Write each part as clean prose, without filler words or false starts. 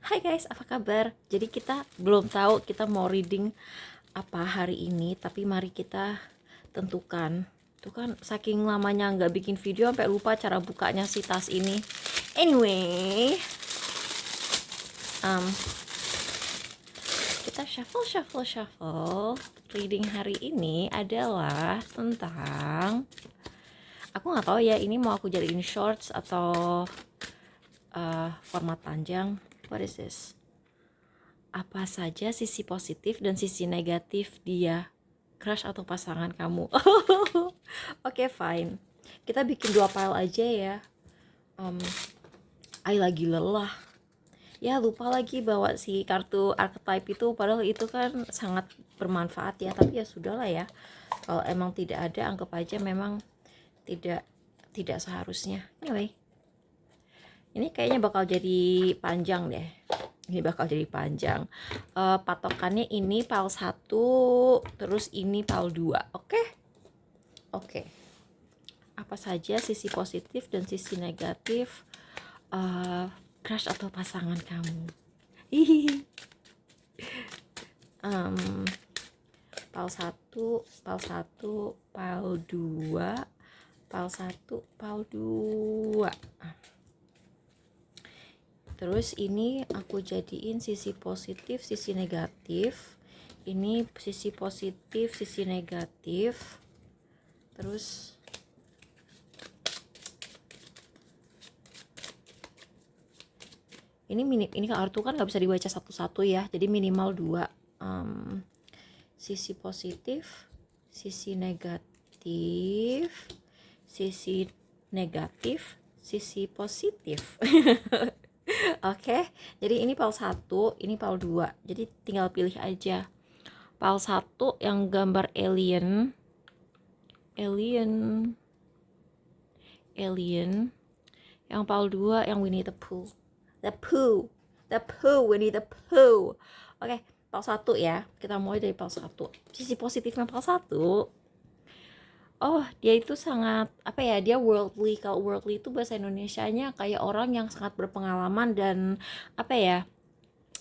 Hai guys, apa kabar? Jadi kita belum tahu kita mau reading apa hari ini, tapi mari kita tentukan. Tuh kan saking lamanya nggak bikin video sampai lupa cara bukanya si tas ini. Anyway, um, kita shuffle. Reading hari ini adalah tentang, aku nggak tahu ya ini mau aku jadiin shorts atau format panjang. What is this? Apa saja sisi positif dan sisi negatif dia, crush atau pasangan kamu? Oke, fine. Kita bikin 2 file aja ya. I lagi lelah. Ya, lupa lagi bawa si kartu archetype itu, padahal itu kan sangat bermanfaat ya. Tapi ya sudahlah ya. Kalau emang tidak ada, anggap aja memang tidak tidak seharusnya. Anyway, ini kayaknya bakal jadi panjang deh. Patokannya ini PAL 1, terus ini PAL 2. Oke. Apa saja sisi positif dan sisi negatif crush atau pasangan kamu? Hihihi. PAL 1, PAL 2, PAL 1, PAL 2. Terus ini aku jadiin sisi positif, sisi negatif. Ini sisi positif, sisi negatif. Terus ini kartu kan nggak bisa dibaca satu-satu ya, jadi minimal 2. Sisi positif, sisi negatif, sisi negatif, sisi positif. Oke, jadi ini PAL 1, ini PAL 2. Jadi tinggal pilih aja. PAL 1 yang gambar alien. Yang PAL 2 yang Winnie the Pooh. Winnie the Pooh. Oke, PAL 1 ya. Kita mulai dari PAL 1. Sisi positifnya PAL 1. Oh, dia itu sangat, apa ya, dia worldly. Kalau worldly itu bahasa Indonesianya kayak orang yang sangat berpengalaman dan, apa ya,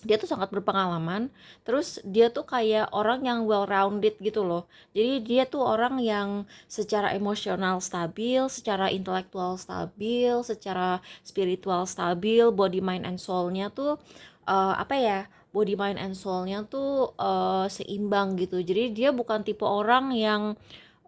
dia tuh sangat berpengalaman. Terus dia tuh kayak orang yang well rounded gitu loh. Jadi dia tuh orang yang secara emosional stabil, secara intelektual stabil, secara spiritual stabil, body mind and soul-nya tuh apa ya, body mind and soul-nya tuh seimbang gitu. Jadi dia bukan tipe orang yang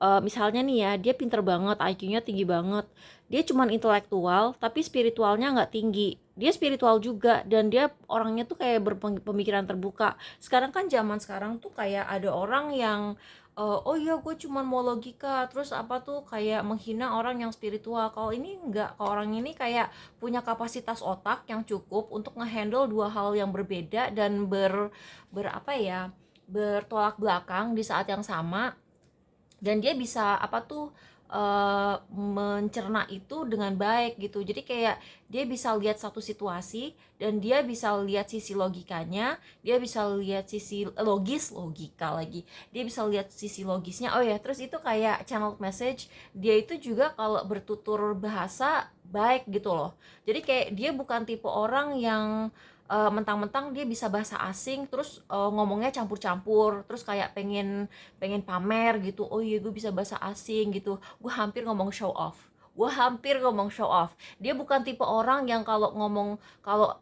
misalnya nih ya, dia pinter banget, IQ-nya tinggi banget, dia cuman intelektual tapi spiritualnya nggak tinggi. Dia spiritual juga dan dia orangnya tuh kayak berpemikiran terbuka. Sekarang kan zaman sekarang tuh kayak ada orang yang oh iya gue cuman mau logika, terus apa tuh kayak menghina orang yang spiritual. Kalau ini enggak, kalau orang ini kayak punya kapasitas otak yang cukup untuk ngehandle dua hal yang berbeda dan apa ya, bertolak belakang di saat yang sama. Dan dia bisa apa tuh mencerna itu dengan baik gitu. Jadi kayak dia bisa lihat satu situasi dan dia bisa lihat sisi logikanya, dia bisa lihat sisi logika lagi, dia bisa lihat sisi logisnya. Oh ya, terus itu kayak channel message, dia itu juga kalau bertutur bahasa baik gitu loh. Jadi kayak dia bukan tipe orang yang mentang-mentang dia bisa bahasa asing terus ngomongnya campur-campur, terus kayak pengen pengen pamer gitu. Oh iya gue bisa bahasa asing gitu. Gue hampir ngomong show off. Dia bukan tipe orang yang kalau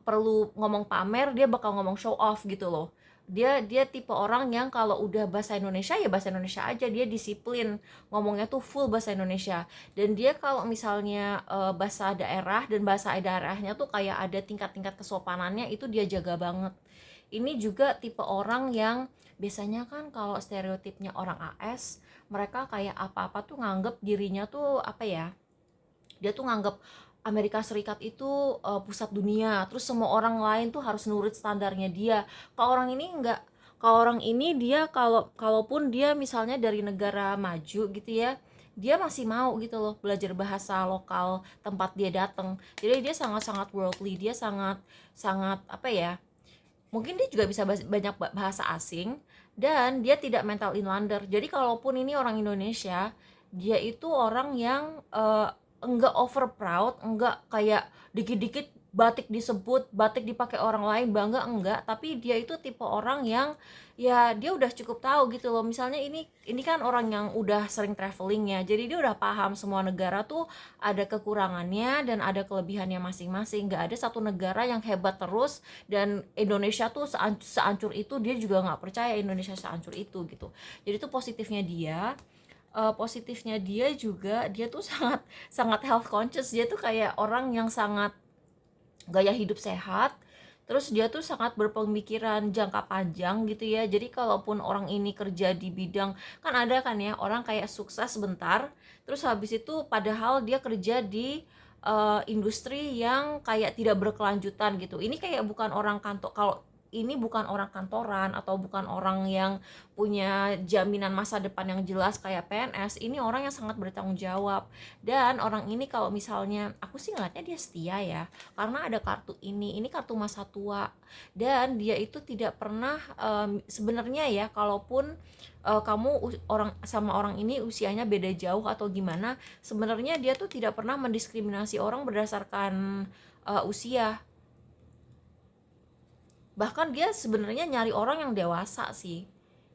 perlu ngomong pamer dia bakal ngomong show off gitu loh. Dia tipe orang yang kalau udah bahasa Indonesia ya bahasa Indonesia aja, dia disiplin ngomongnya tuh full bahasa Indonesia. Dan dia kalau misalnya bahasa daerah dan bahasa daerahnya tuh kayak ada tingkat-tingkat kesopanannya, itu dia jaga banget. Ini juga tipe orang yang biasanya kan kalau stereotipnya orang AS, mereka kayak apa-apa tuh nganggep dirinya tuh apa ya, dia tuh nganggep Amerika Serikat itu pusat dunia, terus semua orang lain tuh harus nurut standarnya dia. Kalau orang ini enggak. Kalau orang ini dia kalaupun dia misalnya dari negara maju gitu ya, dia masih mau gitu loh belajar bahasa lokal tempat dia datang. Jadi dia sangat-sangat worldly, dia sangat sangat apa ya, mungkin dia juga bisa banyak bahasa asing, dan dia tidak mental inlander. Jadi kalaupun ini orang Indonesia, dia itu orang yang enggak over proud, enggak kayak dikit-dikit batik disebut, batik dipakai orang lain bangga enggak, tapi dia itu tipe orang yang ya dia udah cukup tahu gitu loh. Misalnya ini kan orang yang udah sering traveling ya, jadi dia udah paham semua negara tuh ada kekurangannya dan ada kelebihannya masing-masing. Nggak ada satu negara yang hebat terus, dan Indonesia tuh seancur itu, dia juga nggak percaya Indonesia seancur itu gitu. Jadi itu positifnya dia. Positifnya dia juga, dia tuh sangat sangat health conscious. Dia tuh kayak orang yang sangat gaya hidup sehat, terus dia tuh sangat berpemikiran jangka panjang gitu ya. Jadi kalaupun orang ini kerja di bidang, kan ada kan ya orang kayak sukses sebentar terus habis itu padahal dia kerja di industri yang kayak tidak berkelanjutan gitu. Ini kayak bukan orang kantor, kalau ini bukan orang kantoran atau bukan orang yang punya jaminan masa depan yang jelas kayak PNS. Ini orang yang sangat bertanggung jawab, dan orang ini kalau misalnya aku sih ngeliatnya dia setia ya, karena ada kartu ini kartu masa tua. Dan dia itu tidak pernah sebenarnya ya, kalaupun kamu orang sama orang ini usianya beda jauh atau gimana, sebenarnya dia tuh tidak pernah mendiskriminasi orang berdasarkan usia. Bahkan dia sebenarnya nyari orang yang dewasa sih,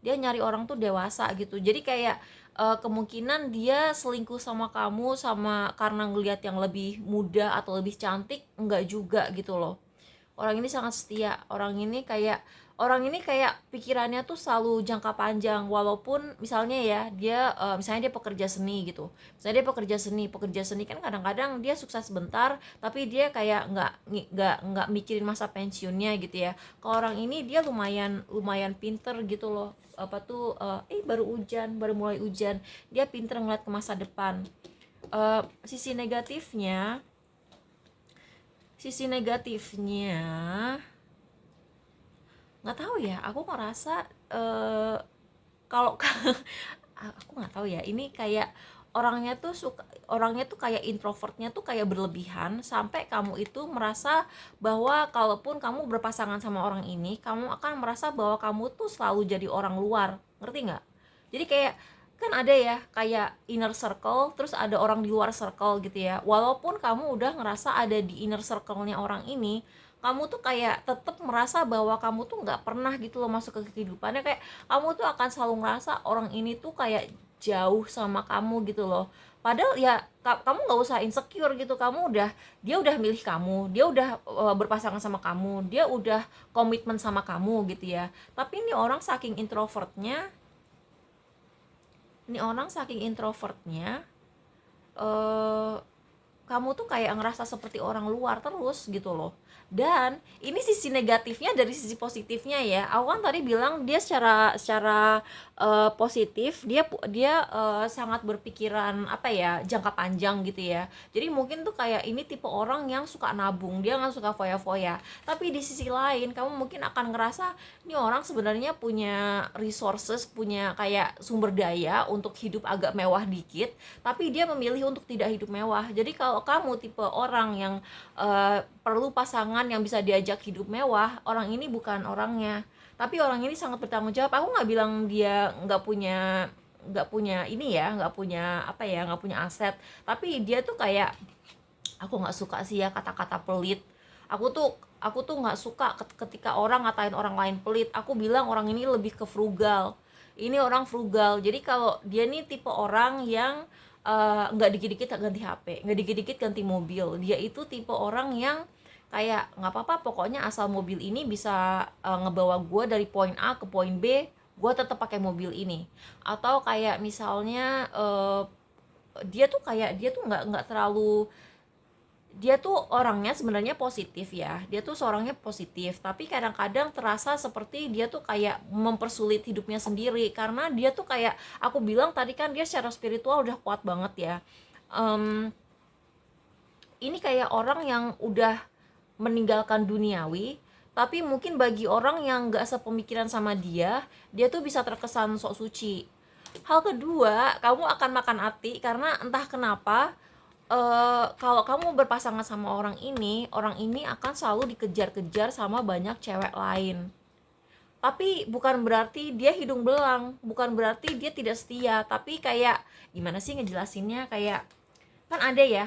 dia nyari orang tuh dewasa gitu. Jadi kayak kemungkinan dia selingkuh sama kamu sama karena ngelihat yang lebih muda atau lebih cantik, enggak juga gitu loh. Orang ini sangat setia. Orang ini kayak pikirannya tuh selalu jangka panjang, walaupun misalnya ya dia misalnya dia pekerja seni gitu. Misalnya dia pekerja seni kan kadang-kadang dia sukses sebentar tapi dia kayak nggak mikirin masa pensiunnya gitu ya. Kalau orang ini dia lumayan lumayan pinter gitu loh. Apa tuh baru mulai hujan, dia pinter ngeliat ke masa depan. Sisi negatifnya, sisi negatifnya nggak tahu ya, aku ngerasa kalau aku nggak tahu ya, ini kayak orangnya tuh kayak introvertnya tuh kayak berlebihan sampai kamu itu merasa bahwa kalaupun kamu berpasangan sama orang ini, kamu akan merasa bahwa kamu tuh selalu jadi orang luar, ngerti nggak? Jadi kayak kan ada ya kayak inner circle, terus ada orang di luar circle gitu ya. Walaupun kamu udah ngerasa ada di inner circle-nya orang ini, kamu tuh kayak tetap merasa bahwa kamu tuh nggak pernah gitu loh masuk ke kehidupannya. Kayak kamu tuh akan selalu ngerasa orang ini tuh kayak jauh sama kamu gitu loh. Padahal ya kamu nggak usah insecure gitu. Dia udah milih kamu, dia udah berpasangan sama kamu, dia udah komitmen sama kamu gitu ya. Tapi ini orang saking introvertnya, eh kamu tuh kayak ngerasa seperti orang luar terus gitu loh. Dan ini sisi negatifnya. Dari sisi positifnya ya, aku kan tadi bilang dia secara secara positif, dia sangat berpikiran apa ya, jangka panjang gitu ya. Jadi mungkin tuh kayak ini tipe orang yang suka nabung, dia nggak suka foya-foya. Tapi di sisi lain kamu mungkin akan ngerasa ini orang sebenarnya punya resources, punya kayak sumber daya untuk hidup agak mewah dikit, tapi dia memilih untuk tidak hidup mewah. Jadi kalau kamu tipe orang yang perlu pasangan yang bisa diajak hidup mewah, orang ini bukan orangnya. Tapi orang ini sangat bertanggung jawab. Aku nggak bilang dia nggak punya ini ya, nggak punya apa ya, nggak punya aset. Tapi dia tuh kayak, aku nggak suka sih ya kata-kata pelit. Aku tuh nggak suka ketika orang ngatain orang lain pelit. Aku bilang orang ini lebih ke frugal. Ini orang frugal. Jadi kalau dia nih tipe orang yang nggak dikit-dikit ganti HP, nggak dikit-dikit ganti mobil. Dia itu tipe orang yang kayak nggak apa-apa, pokoknya asal mobil ini bisa ngebawa gue dari poin A ke poin B, gue tetap pakai mobil ini. Atau kayak misalnya dia tuh nggak terlalu, dia tuh orangnya sebenarnya positif ya, dia tuh seorangnya positif, tapi kadang-kadang terasa seperti dia tuh kayak mempersulit hidupnya sendiri. Karena dia tuh kayak aku bilang tadi kan, dia secara spiritual udah kuat banget ya. Em, ini kayak orang yang udah meninggalkan duniawi, tapi mungkin bagi orang yang gak sepemikiran sama dia tuh bisa terkesan sok suci. Hal kedua, kamu akan makan hati karena entah kenapa kalau kamu berpasangan sama orang ini akan selalu dikejar-kejar sama banyak cewek lain. Tapi bukan berarti dia hidung belang, bukan berarti dia tidak setia, tapi kayak gimana sih ngejelasinnya, kayak kan ada ya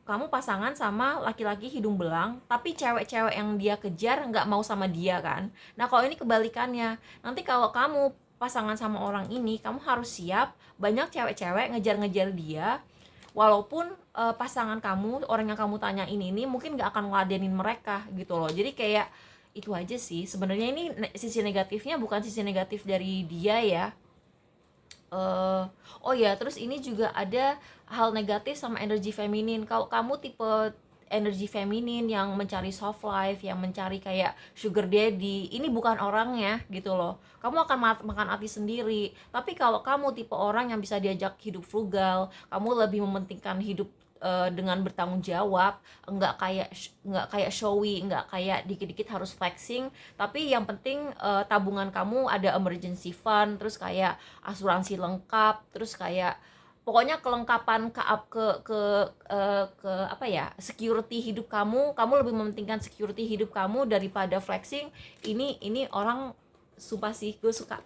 kamu pasangan sama laki-laki hidung belang, tapi cewek-cewek yang dia kejar nggak mau sama dia kan. Nah kalau ini kebalikannya, nanti kalau kamu pasangan sama orang ini, kamu harus siap banyak cewek-cewek ngejar-ngejar dia, walaupun pasangan kamu, orang yang kamu tanyain ini mungkin nggak akan ngeladenin mereka gitu loh. Jadi kayak itu aja sih sebenarnya. Ini sisi negatifnya, bukan sisi negatif dari dia ya. Oh ya, terus ini juga ada hal negatif sama energi feminin. Kalau kamu tipe energi feminin yang mencari soft life, yang mencari kayak sugar daddy, ini bukan orangnya gitu loh. Kamu akan makan hati sendiri. Tapi kalau kamu tipe orang yang bisa diajak hidup frugal, kamu lebih mementingkan hidup dengan bertanggung jawab, nggak kayak showy, nggak kayak dikit-dikit harus flexing, tapi yang penting tabungan kamu ada emergency fund, terus kayak asuransi lengkap, terus kayak pokoknya kelengkapan ke apa ya, security hidup kamu lebih mementingkan security hidup kamu daripada flexing. Ini orang sumpah sih, gue suka.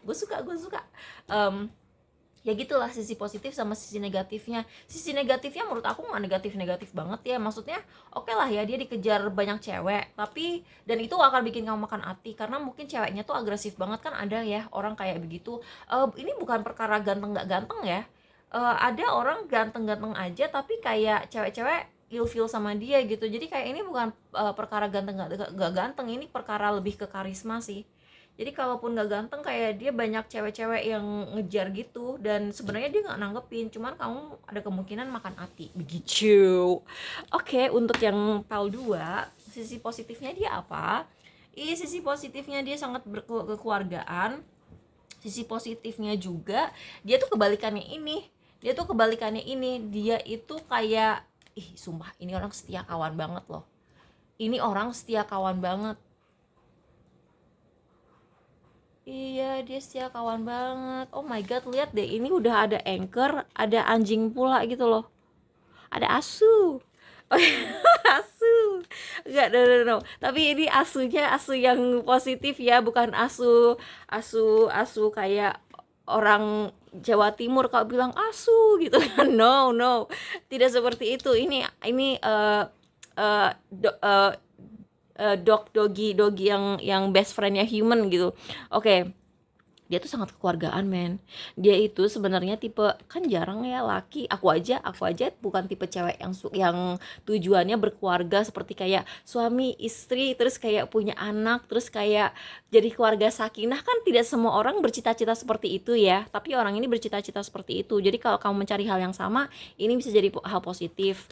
Ya gitulah sisi positif sama sisi negatifnya. Sisi negatifnya menurut aku nggak negatif banget ya, maksudnya oke lah ya, dia dikejar banyak cewek, tapi dan itu akan bikin kamu makan hati karena mungkin ceweknya tuh agresif banget kan, ada ya orang kayak begitu. Ini bukan perkara ganteng nggak ganteng ya. Ada orang ganteng-ganteng aja tapi kayak cewek-cewek ilfeel sama dia gitu. Jadi kayak ini bukan perkara ganteng nggak ganteng, ini perkara lebih ke karisma sih. Jadi kalaupun gak ganteng, kayak dia banyak cewek-cewek yang ngejar gitu, dan sebenarnya dia nggak nanggepin, cuman kamu ada kemungkinan makan hati begitu. Oke, untuk yang PAL 2, sisi positifnya dia apa? Sisi positifnya dia sangat berkekeluargaan. Sisi positifnya juga dia tuh kebalikannya ini. Dia itu kayak sumpah ini orang setia kawan banget loh. Ini orang setia kawan banget. Iya, dia setia kawan banget. Oh my god, lihat deh, ini udah ada anchor, ada anjing pula gitu loh. Ada asu. Oh, asu. Enggak, no. Tapi ini asunya asu yang positif ya, bukan asu kayak orang Jawa Timur kalau bilang asu gitu kan. No. Tidak seperti itu. Ini doggy yang best friendnya human gitu. Oke. Dia tuh sangat kekeluargaan, men. Dia itu sebenarnya tipe, kan jarang ya laki, aku aja bukan tipe cewek yang tujuannya berkeluarga seperti kayak suami istri terus kayak punya anak terus kayak jadi keluarga sakinah. Kan tidak semua orang bercita-cita seperti itu ya, tapi orang ini bercita-cita seperti itu. Jadi kalau kamu mencari hal yang sama, ini bisa jadi hal positif.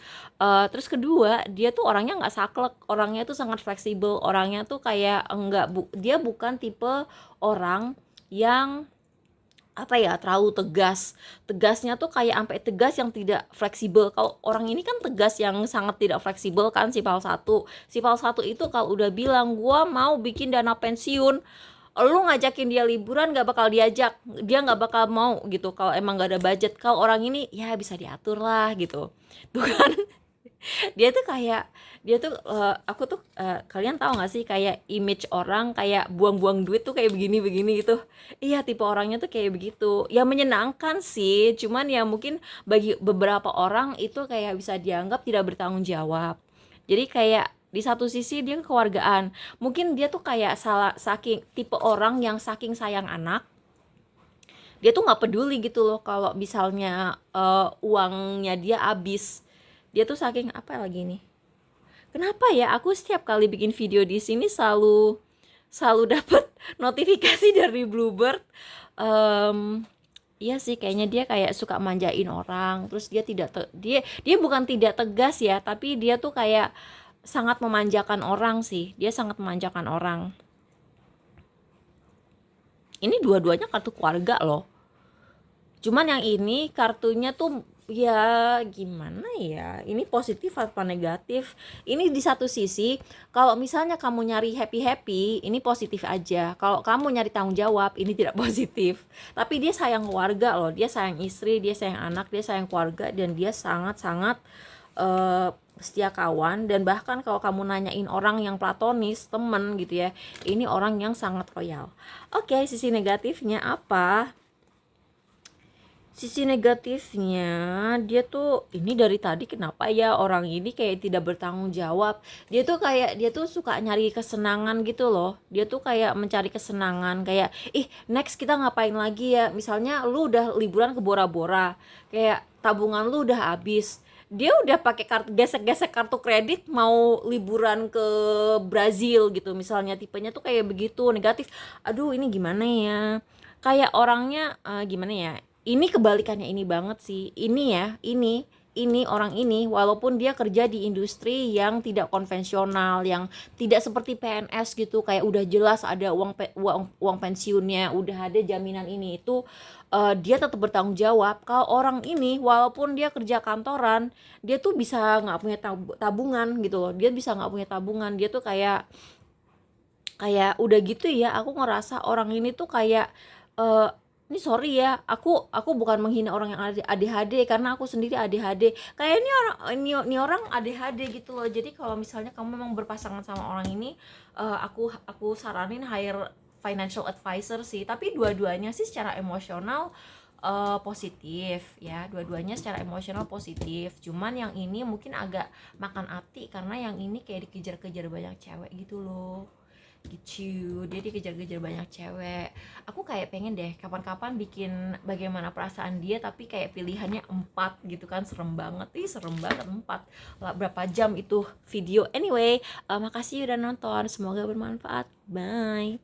Terus kedua, dia tuh orangnya nggak saklek, orangnya tuh sangat fleksibel, orangnya tuh kayak dia bukan tipe orang yang apa ya, terlalu tegasnya tuh kayak sampai tegas yang tidak fleksibel. Kalau orang ini kan tegas yang sangat tidak fleksibel kan, si PAL 1 itu kalau udah bilang gua mau bikin dana pensiun, lu ngajakin dia liburan gak bakal diajak, dia gak bakal mau gitu kalau emang gak ada budget. Kalau orang ini ya bisa diatur lah gitu tuh kan. Dia tuh aku tuh kalian tahu nggak sih kayak image orang kayak buang-buang duit tuh kayak begini gitu. Iya, tipe orangnya tuh kayak begitu ya, menyenangkan sih, cuman ya mungkin bagi beberapa orang itu kayak bisa dianggap tidak bertanggung jawab. Jadi kayak di satu sisi dia kekeluargaan, mungkin dia tuh kayak saking tipe orang yang saking sayang anak, dia tuh nggak peduli gitu loh kalau misalnya uangnya dia habis. Dia tuh saking apa lagi nih, kenapa ya aku setiap kali bikin video di sini selalu dapat notifikasi dari Bluebird. Iya sih, kayaknya dia kayak suka manjain orang, terus dia dia bukan tidak tegas ya, tapi dia tuh kayak sangat memanjakan orang sih. Dia sangat memanjakan orang. Ini dua-duanya kartu keluarga loh. Cuman yang ini kartunya tuh ya gimana ya, ini positif apa negatif? Ini di satu sisi kalau misalnya kamu nyari happy ini positif aja. Kalau kamu nyari tanggung jawab, ini tidak positif. Tapi dia sayang keluarga loh, dia sayang istri, dia sayang anak, dia sayang keluarga, dan dia sangat-sangat setia kawan. Dan bahkan kalau kamu nanyain orang yang platonis, temen gitu ya, ini orang yang sangat loyal. Oke, sisi negatifnya apa? Sisi negatifnya, dia tuh ini dari tadi kenapa ya orang ini kayak tidak bertanggung jawab. Dia tuh suka nyari kesenangan gitu loh. Dia tuh kayak mencari kesenangan kayak next kita ngapain lagi ya? Misalnya lu udah liburan ke Bora Bora, kayak tabungan lu udah habis. Dia udah pakai kartu gesek-gesek kartu kredit mau liburan ke Brazil gitu misalnya, tipenya tuh kayak begitu negatif. Aduh, ini gimana ya? Kayak orangnya gimana ya, ini kebalikannya ini banget sih. Ini ya, ini orang ini walaupun dia kerja di industri yang tidak konvensional, yang tidak seperti PNS gitu, kayak udah jelas ada uang pensiunnya, udah ada jaminan ini itu, dia tetap bertanggung jawab. Kalau orang ini walaupun dia kerja kantoran, dia tuh bisa nggak punya tabungan gitu loh. Dia bisa nggak punya tabungan. Dia tuh kayak kayak udah gitu ya, aku ngerasa orang ini tuh kayak eh ini sorry ya, aku bukan menghina orang yang ADHD karena aku sendiri ADHD. Kayak ini orang ADHD gitu loh. Jadi kalau misalnya kamu memang berpasangan sama orang ini, aku saranin hire financial advisor sih. Tapi dua-duanya sih secara emosional positif ya, dua-duanya secara emosional positif. Cuman yang ini mungkin agak makan hati karena yang ini kayak dikejar-kejar banyak cewek gitu loh, gitu. Dia dikejar-kejar banyak cewek. Aku kayak pengen deh kapan-kapan bikin bagaimana perasaan dia, tapi kayak pilihannya 4 gitu kan. Serem banget, serem banget 4 lah, berapa jam itu video. Anyway, makasih udah nonton, semoga bermanfaat, bye.